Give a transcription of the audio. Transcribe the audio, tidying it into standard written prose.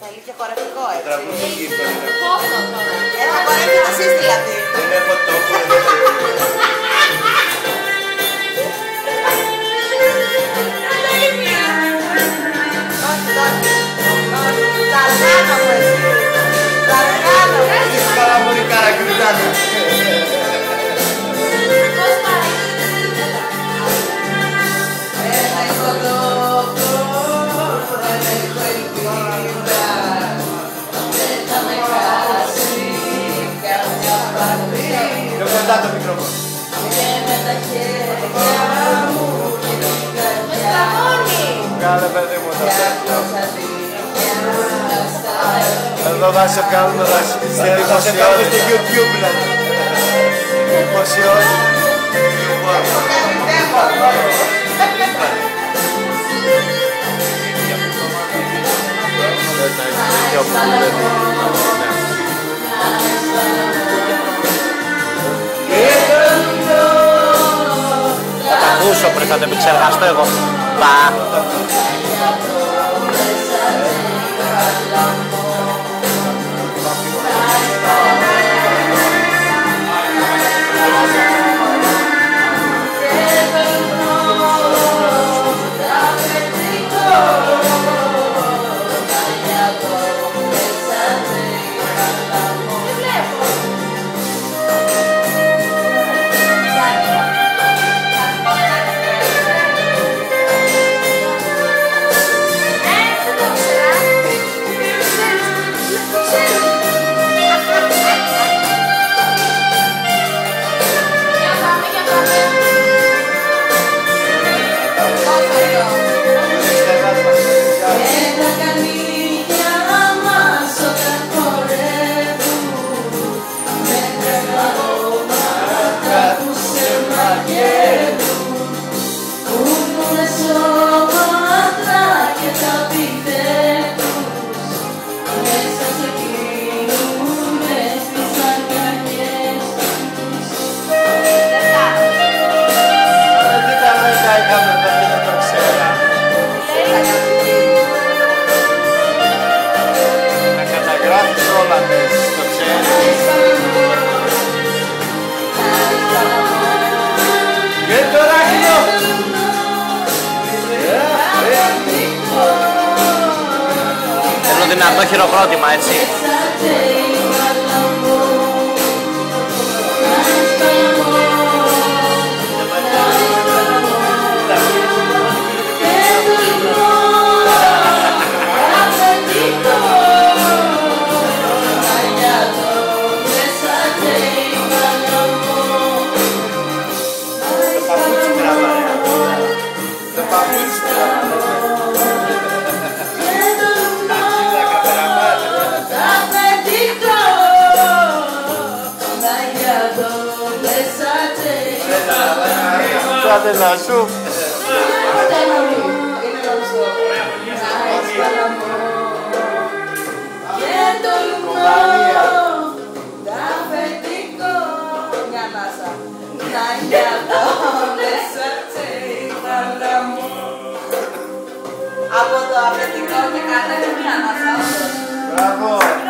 Θέλει και χορευτικό, έτσι. Τραγούδι γύρω. Πόσο τώρα. Θα χορεύετε εσείς δηλαδή. Δεν έχω τόπο. Κοντά το μικρόφωνο. Και με τα χέρια μου με σταγόνι. Κάνε παιδί μου το τέτοιο. Εδώ θα σε βγάλουμε, θα σε βγάλουμε στο YouTube δηλαδή. Υποσιώσει. Θα τα ακούσω πριν, θα το επεξεργαστώ εγώ. Πα. Θέλω δυνατό χειροκρότημα, έτσι. Άντε να σου. Από το αφεντικό και κάνετε μια ανάσα. Μπράβο.